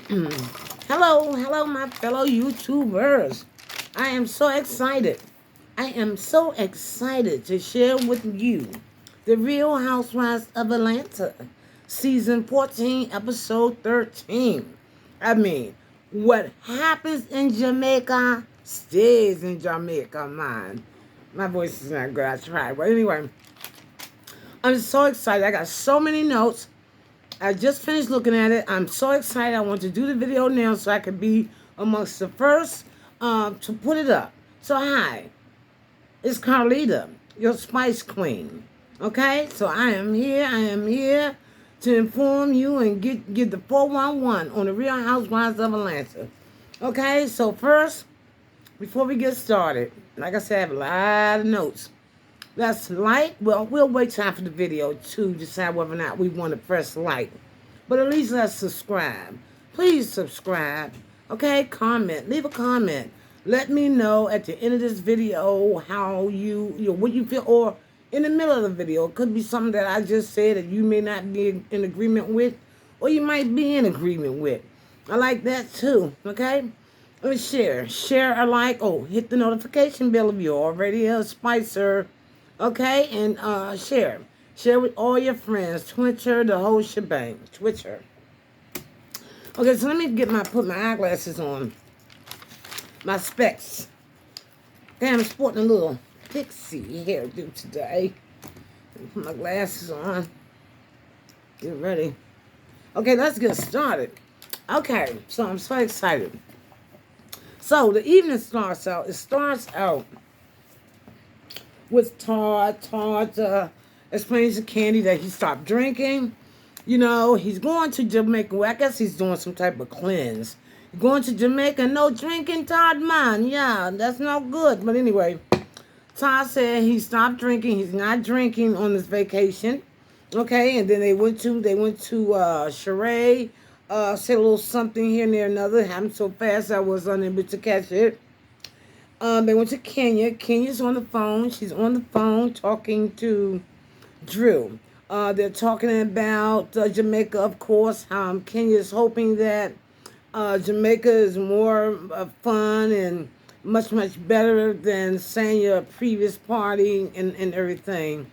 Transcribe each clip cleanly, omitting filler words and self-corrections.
Hello, my fellow YouTubers. I am so excited. I am so excited to share with you the Real Housewives of Atlanta, season 14, episode 13. I mean, what happens in Jamaica stays in Jamaica, man. My voice is not good. I tried. But anyway, I'm so excited. I got so many notes. I just finished looking at it. I'm so excited. I want to do the video now so I can be amongst the first to put it up. So hi, it's Carlita, your Spice Queen. Okay, so I am here to inform you and get the 411 on the Real Housewives of Atlanta. Okay, so first, before we get started, like I said, I have a lot of notes. Let's like. Well, we'll wait till after the video to decide whether or not we want to press like. But at least let's subscribe. Please subscribe. Okay? Comment. Leave a comment. Let me know at the end of this video how what you feel, or in the middle of the video. It could be something that I just said that you may not be in agreement with, or you might be in agreement with. I like that too. Okay? Let's share. Share or like. Oh, hit the notification bell if you're already a Spicer. Okay, and share. Share with all your friends. Twitter, the whole shebang. Twitter. Okay, so let me put my eyeglasses on. My specs. Okay, I'm sporting a little pixie hairdo today. Put my glasses on. Get ready. Okay, let's get started. Okay, so I'm so excited. So the evening starts out. It starts out with Todd. Todd explains to Candy that he stopped drinking. You know, he's going to Jamaica. Well, I guess he's doing some type of cleanse. Going to Jamaica, no drinking, Todd, man. Yeah, that's no good. But anyway, Todd said he stopped drinking. He's not drinking on this vacation. Okay, and then they went to Sheree, said a little something here and there, another. It happened so fast I was unable to catch it. They went to Kenya. Kenya's on the phone. She's on the phone talking to Drew. They're talking about Jamaica, of course. Kenya's hoping that Jamaica is more fun and much, much better than Sanya's previous party and everything.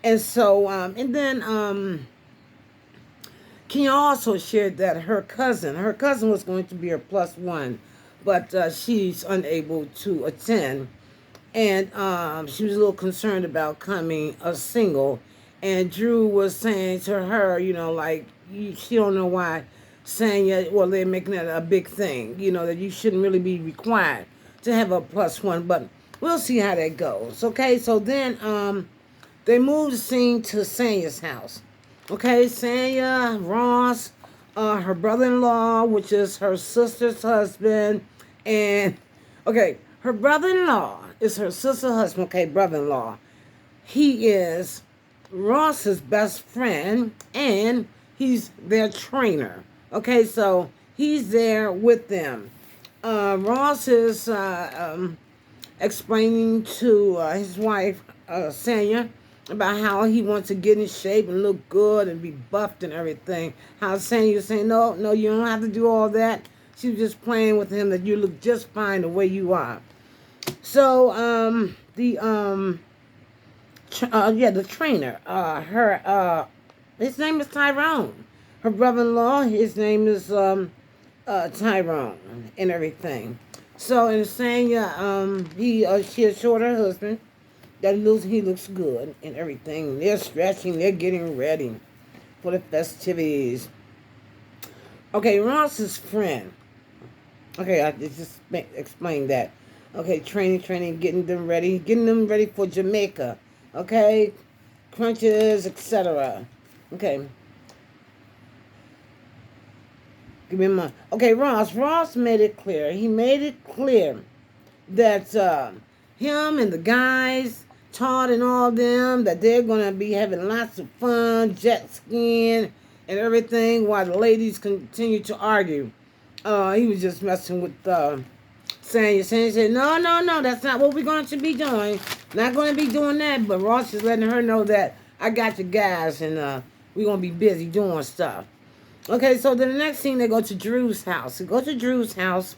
And so, and then Kenya also shared that her cousin was going to be her plus one, but she's unable to attend. And she was a little concerned about coming a single. And Drew was saying to her, you know, like, she don't know why Sanya, well, they're making that a big thing, you know, that you shouldn't really be required to have a plus one. But we'll see how that goes. Okay, so then they moved the scene to Sanya's house. Okay, Sanya, Ross, her brother-in-law, which is her sister's husband, and, okay, her brother-in-law is her sister's husband, okay, brother-in-law. He is Ross's best friend, and he's their trainer. Okay, so he's there with them. Ross is explaining to his wife, Sanya, about how he wants to get in shape and look good and be buffed and everything. How Sanya's saying, no, you don't have to do all that. She was just playing with him that you look just fine the way you are. So, the trainer, his name is Tyrone. Her brother-in-law, his name is Tyrone and everything. So, and saying, she assured her husband that he looks good and everything. They're stretching, they're getting ready for the festivities. Okay, Ross's friend. Okay, I just explained that. Okay, training, getting them ready for Jamaica. Okay, crunches, etc. Okay. Give me my. Okay, Ross made it clear. He made it clear that him and the guys, Todd and all them, that they're gonna be having lots of fun, jet skiing and everything, while the ladies continue to argue. He was just messing with Sanya. Sanya said, no, that's not what we're going to be doing. Not going to be doing that. But Ross is letting her know that I got you guys, and we're going to be busy doing stuff. Okay, so then the next scene, they go to Drew's house. They go to Drew's house.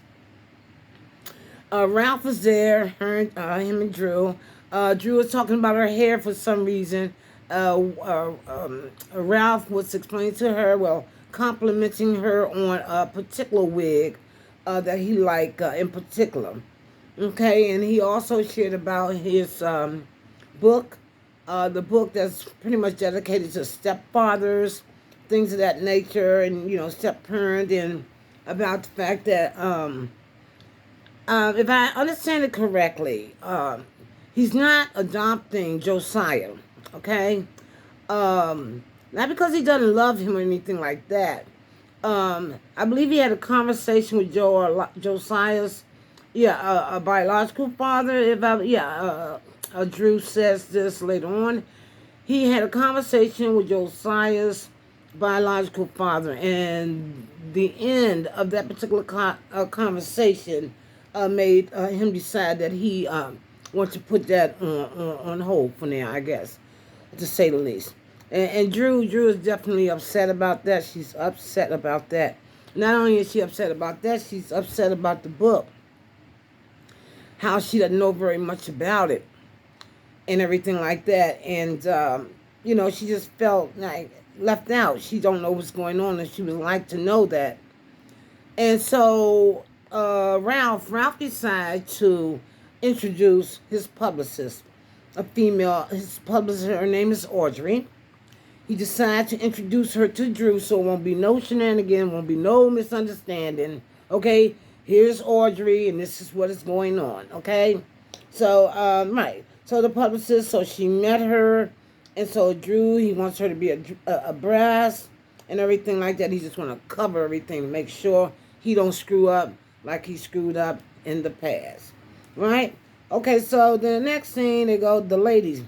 Ralph was there, him and Drew. Drew was talking about her hair for some reason. Ralph was explaining to her, well, complimenting her on a particular wig that he liked in particular. Okay, and he also shared about his book, the book that's pretty much dedicated to stepfathers, things of that nature, and step parent, and about the fact that if I understand it correctly, he's not adopting Josiah, okay? Not because he doesn't love him or anything like that. I believe he had a conversation with Josiah's, a biological father. Drew says this later on. He had a conversation with Josiah's biological father, and the end of that particular conversation made him decide that he wants to put that on hold for now, I guess, to say the least. And Drew is definitely upset about that. She's upset about that. Not only is she upset about that, she's upset about the book, how she doesn't know very much about it and everything like that. And, she just felt like left out. She don't know what's going on, and she would like to know that. And so Ralph decided to introduce his publicist, a female. His publicist, her name is Audrey. He decided to introduce her to Drew, so it won't be no shenanigans, won't be no misunderstanding. Okay, here's Audrey, and this is what is going on. Okay, so right. So the publicist, so she met her, and so Drew, he wants her to be a brass and everything like that. He just want to cover everything to make sure he don't screw up like he screwed up in the past, right? Okay, so the next scene, they go the ladies.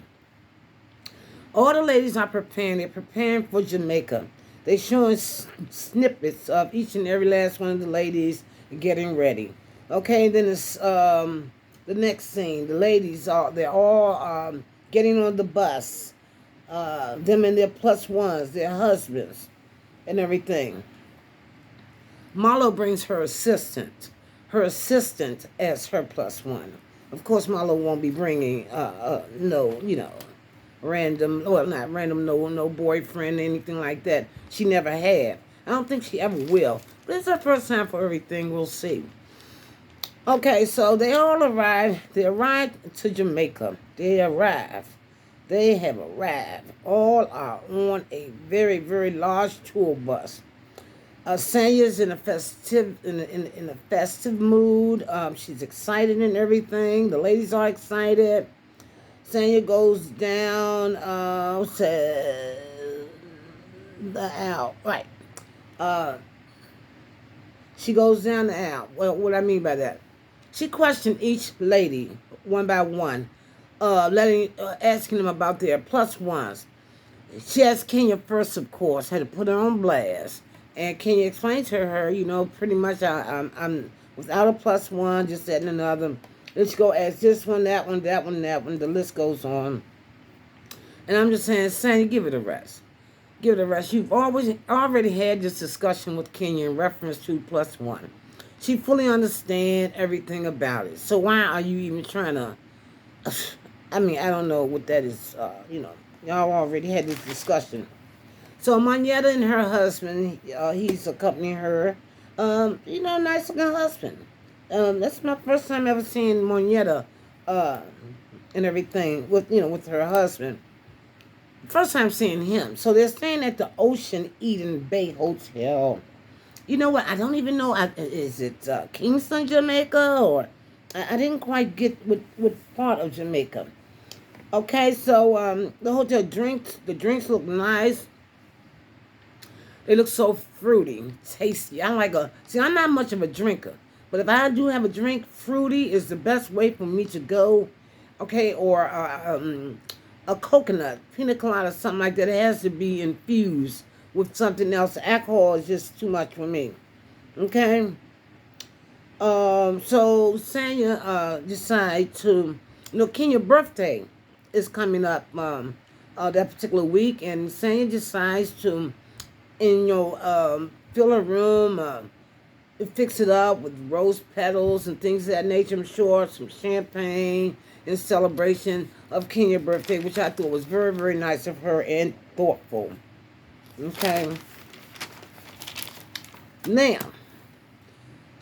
All the ladies are preparing. They're preparing for Jamaica. They're showing snippets of each and every last one of the ladies getting ready. Okay, then it's the next scene. The ladies they're all getting on the bus. Them and their plus ones, their husbands, and everything. Marlo brings her assistant as her plus one. Of course, Marlo won't be bringing random, well, not random, no boyfriend, anything like that. She never had. I don't think she ever will. But it's her first time for everything. We'll see. Okay, so they all arrived. They arrived to Jamaica. They have arrived. All are on a very, very large tour bus. Sanya's in a festive mood. She's excited and everything. The ladies are excited. Sanya goes down to the aisle. Right. She goes down the aisle. Well, what I mean by that? She questioned each lady one by one, asking them about their plus ones. She asked Kenya first, of course, had to put her on blast. And Kenya explained to her, pretty much I'm without a plus one, just that and another. Let's go ask this one, that one, that one, that one. The list goes on. And I'm just saying, Sandy, give it a rest. Give it a rest. You've already had this discussion with Kenya in reference to plus one. She fully understands everything about it. So why are you even trying to... I mean, I don't know what that is. Y'all already had this discussion. So Moneta and her husband, he's accompanying her. Nice looking husband. That's my first time ever seeing Moneta and everything with her husband. First time seeing him. So they're staying at the Ocean Eden Bay Hotel. You know what? I don't even know. Is it Kingston, Jamaica, or I didn't quite get what part of Jamaica. Okay, so the hotel the drinks look nice. They look so fruity, tasty. I'm not much of a drinker. But if I do have a drink, fruity is the best way for me to go. Okay, or a coconut, pina colada, something like that. It has to be infused with something else. Alcohol is just too much for me. Okay? So Sanya decided to, Kenya's birthday is coming up that particular week. And Sanya decides to and fill her room, fix it up with rose petals and things of that nature. I'm sure some champagne in celebration of Kenya's birthday, which I thought was very, very nice of her and thoughtful. Okay. Now,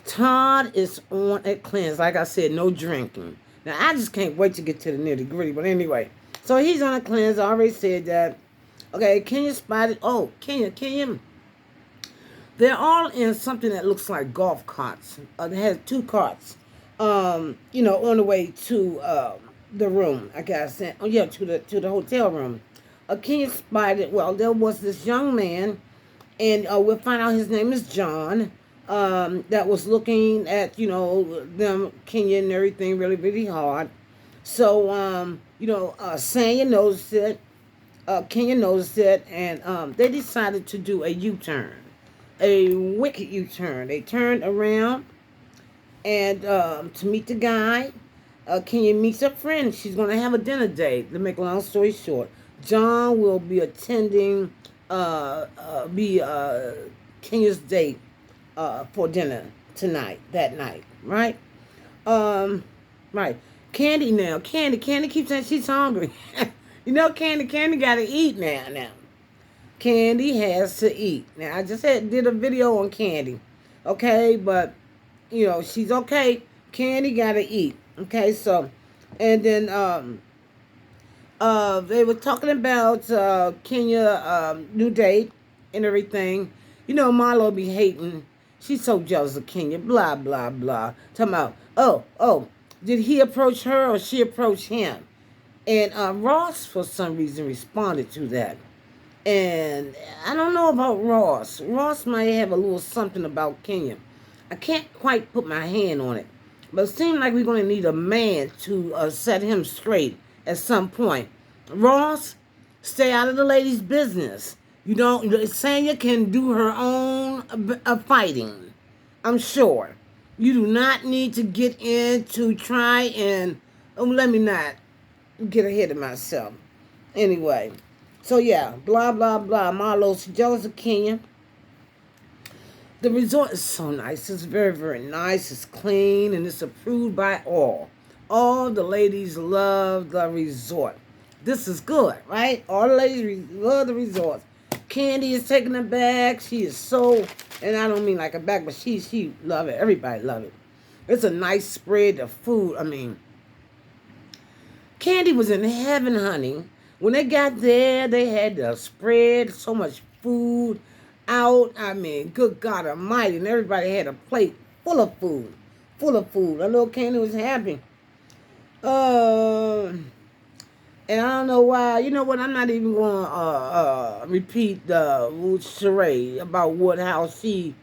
Todd is on a cleanse. Like I said, no drinking. Now, I just can't wait to get to the nitty gritty. But anyway, so he's on a cleanse. I already said that. Okay, Kenya spotted. Oh, Kenya. They're all in something that looks like golf carts. They have two carts. On the way to the room. I guess. Oh yeah, to the hotel room. Kenya spotted. Well, there was this young man, and we'll find out his name is John. That was looking at them Kenya and everything really, really hard. So Sanya noticed it. Kenya noticed it, and they decided to do a U-turn, a wicked U-turn. They turned around and to meet the guy. Kenya meets a friend. She's going to have a dinner date. To make a long story short, John will be attending Kenya's date for dinner that night, right? Right. Candy now. Candy keeps saying she's hungry. Candy got to eat now. Candy has to eat. Now, I just did a video on Candy, okay? But, she's okay. Candy got to eat, okay? So, and then they were talking about Kenya new date and everything. Marlo be hating. She's so jealous of Kenya. Blah blah blah. Talking about did he approach her or she approach him? And Ross for some reason responded to that. And I don't know about Ross. Ross might have a little something about Kenya. I can't quite put my hand on it. But it seems like we're going to need a man to set him straight at some point. Ross, stay out of the lady's business. Sanya can do her own fighting. I'm sure. You do not need to get in to try and... let me not get ahead of myself. Anyway. So, yeah. Blah, blah, blah. Marlo's jealous of Kenya. The resort is so nice. It's very, very nice. It's clean and it's approved by all. All the ladies love the resort. This is good, right? All the ladies love the resort. Candy is taking it back. She is so, and I don't mean like a back, but she love it. Everybody love it. It's a nice spread of food. I mean, Candy was in heaven, honey. When they got there, they had the spread, so much food out. I mean, good God Almighty, and everybody had a plate full of food. I know Candy was happy. And I don't know why. You know what? I'm not even going to repeat the charade about how she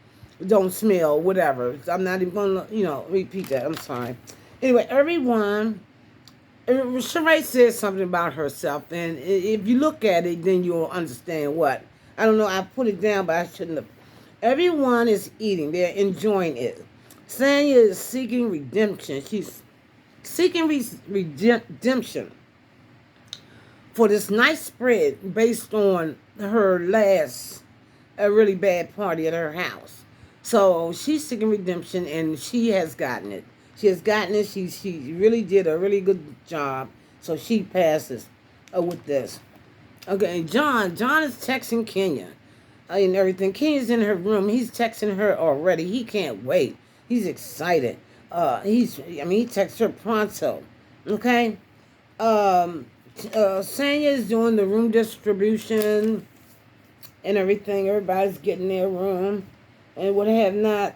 don't smell, whatever. I'm not even going to, repeat that. I'm sorry. Anyway, everyone, Sheree said something about herself. And if you look at it, then you'll understand what. I don't know. I put it down, but I shouldn't have. Everyone is eating. They're enjoying it. Sanya is seeking redemption. She's seeking redemption for this nice spread based on her last really bad party at her house. So she's seeking redemption, and she has gotten it. She really did a really good job. So she passes with this. Okay, John is texting Kenya and everything. Kenya's in her room. He's texting her already. He can't wait. He's excited. He texts her pronto. Okay. Sanya is doing the room distribution and everything. Everybody's getting their room and what have not.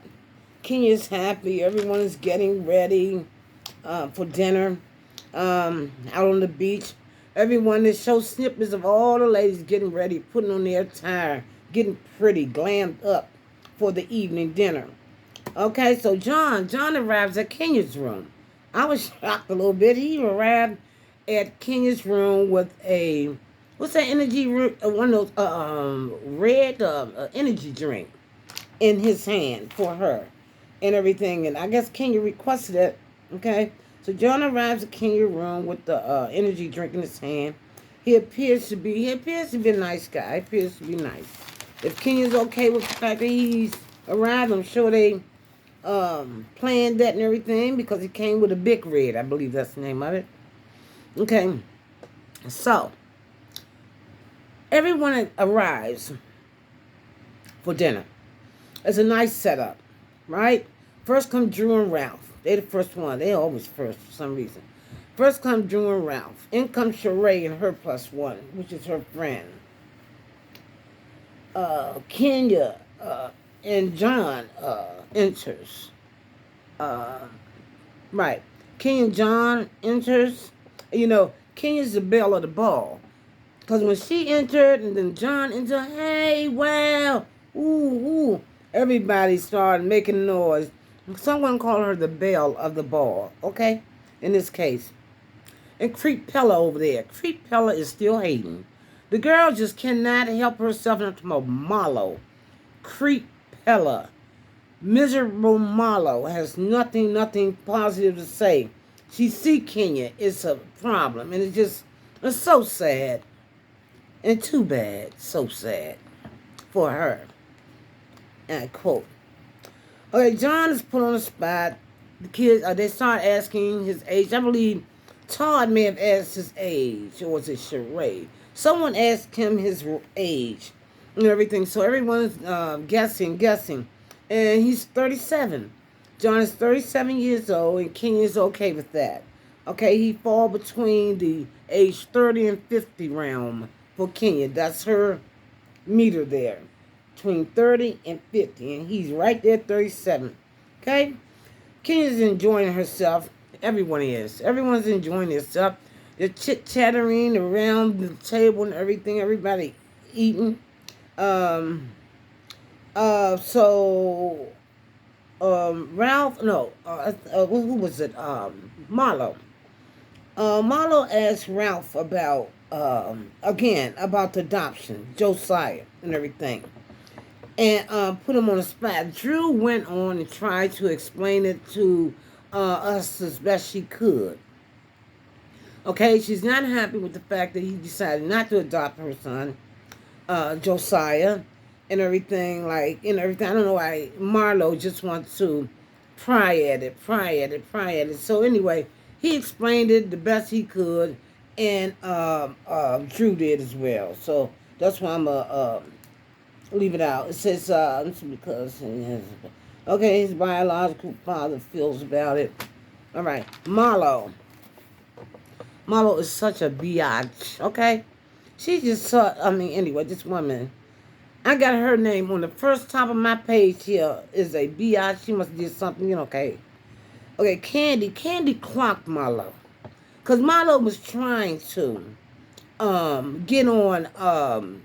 Kenya's happy. Everyone is getting ready for dinner out on the beach. Everyone is show snippets of all the ladies getting ready, putting on their attire, getting pretty, glammed up for the evening dinner. Okay, so John arrives at Kenya's room. I was shocked a little bit. He arrived at Kenya's room with what's that energy, one of those red energy drink in his hand for her and everything. And I guess Kenya requested it. Okay, so John arrives at Kenya's room with the energy drink in his hand. He appears to be a nice guy. He appears to be nice. If Kenya's okay with the fact that he's arrived, I'm sure they planned that and everything because he came with a big red. I believe that's the name of it. Okay. So, everyone arrives for dinner. It's a nice setup, right? First come Drew and Ralph. They're the first one. They always first for some reason. First come Drew and Ralph. In comes Sheree and her plus one, which is her friend. Kenya and John enters. Right. Kenya and John enters. You know, Kenya's the belle of the ball. Because when she entered and then John entered, hey, wow, ooh, everybody started making noise. Someone called her the belle of the ball, okay? In this case. And Creep Pella over there. Creep Pella is still hating. The girl just cannot help herself not to Marlo. Creep Pella. Miserable Marlo has nothing positive to say. She see Kenya. It's a problem. And it's so sad. And too bad. So sad. For her. And I quote. Okay, John is put on the spot. The kids, they start asking his age. I believe Todd may have asked his age. Or was it Sheree? Someone asked him his age and everything. So everyone's guessing. And he's 37. John is 37 years old, and Kenya's okay with that. Okay, he fall between the age 30 and 50 realm for Kenya. That's her meter there. Between 30 and 50. And he's right there, 37. Okay? Kenya's enjoying herself. Everyone is. Everyone's enjoying themselves. They're chit-chattering around the table and everything. Everybody eating. Ralph, who was it? Marlo. Marlo asked Ralph about, again, about the adoption, Josiah and everything. And put him on the spot. Drew went on and tried to explain it to us as best she could. Okay, she's not happy with the fact that he decided not to adopt her son, Josiah, and everything. I don't know why Marlo just wants to pry at it. So anyway, he explained it the best he could, and Drew did as well. So that's why I'm leave it out. It says because his biological father feels about it. All right, Marlo. Marlo is such a biatch, okay? She just anyway, this woman, I got her name on the first top of my page here is a biatch. She must have did something, okay. Okay, Candy clocked Marlo. Because Marlo was trying to get on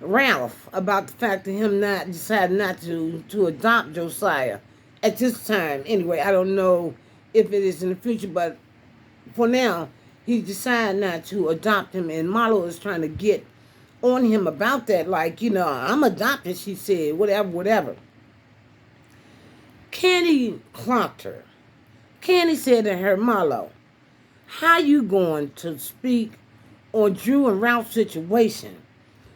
Ralph about the fact that him decided not to adopt Josiah at this time. Anyway, I don't know if it is in the future, but for now, he decided not to adopt him, and Marlo is trying to get on him about that. I'm adopted, she said, whatever. Candy clocked her. Candy said to her, Marlo, how you going to speak on Drew and Ralph's situation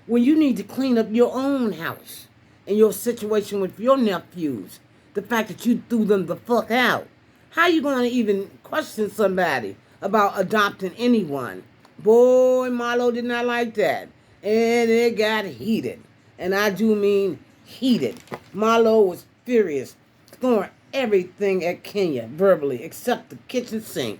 when you need to clean up your own house and your situation with your nephews? The fact that you threw them the fuck out. How you going to even question somebody about adopting anyone? Boy, Marlo did not like that. And it got heated. And I do mean heated. Marlo was furious, throwing everything at Kenya verbally, except the kitchen sink.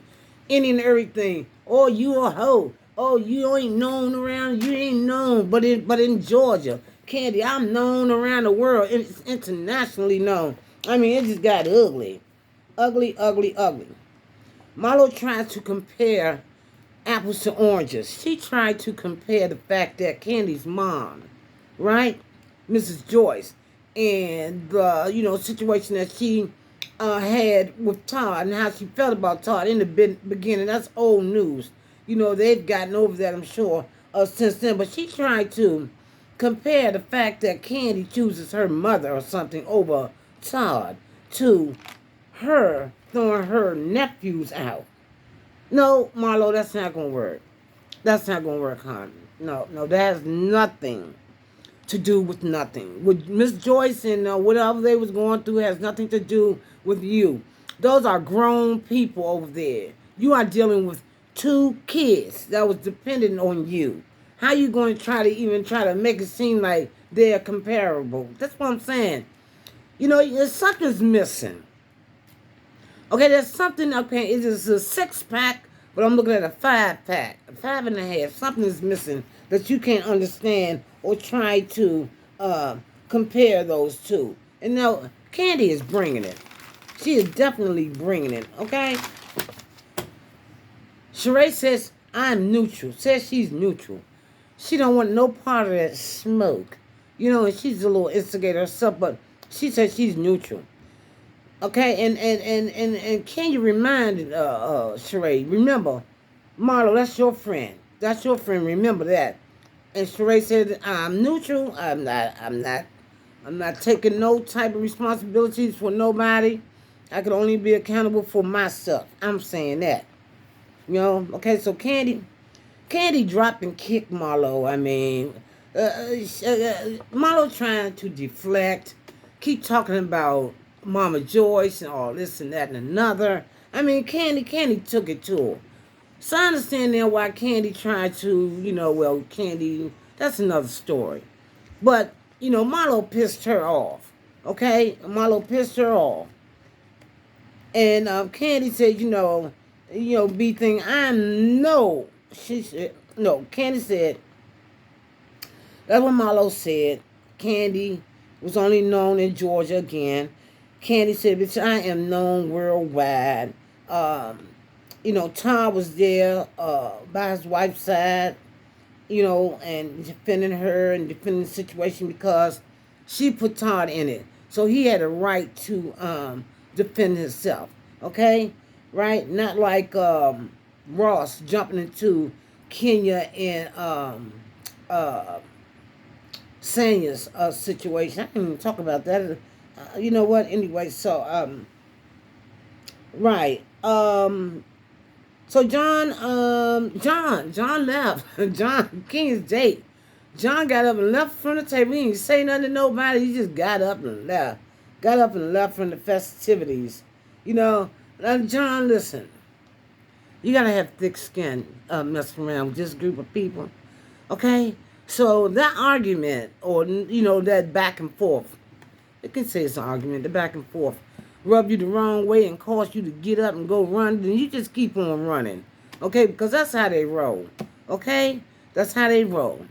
Any and everything. Oh, you a hoe. Oh, you ain't known around. You ain't known. But in Georgia, Candy, I'm known around the world. It's internationally known. I mean, it just got ugly. Ugly. Marlo tried to compare apples to oranges. She tried to compare the fact that Candy's mom, right, Mrs. Joyce, and the situation that she had with Todd and how she felt about Todd in the beginning. That's old news. They've gotten over that, I'm sure, since then. But she tried to compare the fact that Candy chooses her mother or something over Todd to her throwing her nephews out. No, Marlo, that's not going to work. That's not going to work, hon. No, that has nothing to do with nothing. With Miss Joyce and whatever they was going through has nothing to do with you. Those are grown people over there. You are dealing with two kids that was dependent on you. How you going to try to make it seem like they're comparable? That's what I'm saying. You know, something's missing. Okay, there's something, okay, it is a 6-pack, but I'm looking at a 5-pack, a 5.5. Something is missing that you can't understand or try to compare those two. And now, Candy is bringing it. She is definitely bringing it, okay? Sheree says, I'm neutral. Says she's neutral. She don't want no part of that smoke. You know, and she's a little instigator herself, but she says she's neutral. Okay, and can you remind Sheree? Remember, Marlo, that's your friend. That's your friend. Remember that. And Sheree said, I'm neutral. I'm not taking no type of responsibilities for nobody. I can only be accountable for myself. I'm saying that. You know, okay, so Candy dropped and kicked Marlo. I mean, Marlo trying to deflect, keep talking about Mama Joyce and all this and that and another. I mean, Candy took it to her. So I understand now why Candy tried to, you know, well, Candy, that's another story. But, you know, Marlo pissed her off. Okay? Marlo pissed her off. And Candy said, you know, B thing, I know. She said, no, Candy said, that's what Marlo said. Candy was only known in Georgia again. Candy said, bitch, I am known worldwide. You know, Todd was there by his wife's side, you know, and defending her and defending the situation because she put Todd in it. So he had a right to defend himself, okay? Right? Not like Ross jumping into Kenya and Sanya's situation. I didn't even talk about that. You know what? Anyway, so right. So John left. John King's date. John got up and left from the table. He didn't say nothing to nobody. He just got up and left. Got up and left from the festivities. You know, John, listen. You gotta have thick skin messing around with this group of people. Okay? So that argument, or, you know, that back and forth, you can say it's an argument, the back and forth, rub you the wrong way and cause you to get up and go run, then you just keep on running. Okay? Because that's how they roll. Okay? That's how they roll.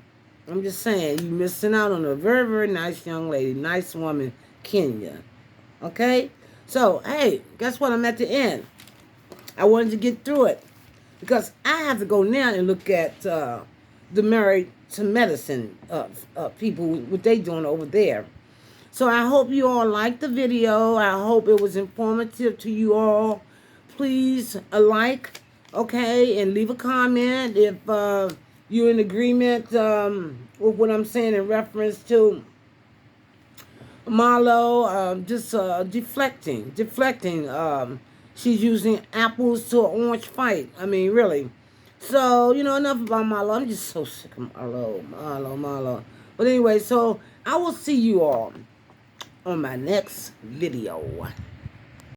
I'm just saying, you missing out on a very, very nice young lady, nice woman, Kenya. Okay? So, hey, guess what? I'm at the end. I wanted to get through it. Because I have to go now and look at the Married to Medicine people, what they doing over there. So I hope you all liked the video. I hope it was informative to you all. Please like, okay, and leave a comment if you're in agreement with what I'm saying in reference to Marlo just deflecting. She's using apples to an orange fight. I mean, really. So, you know, enough about Marlo. I'm just so sick of Marlo. But anyway, so I will see you all on my next video.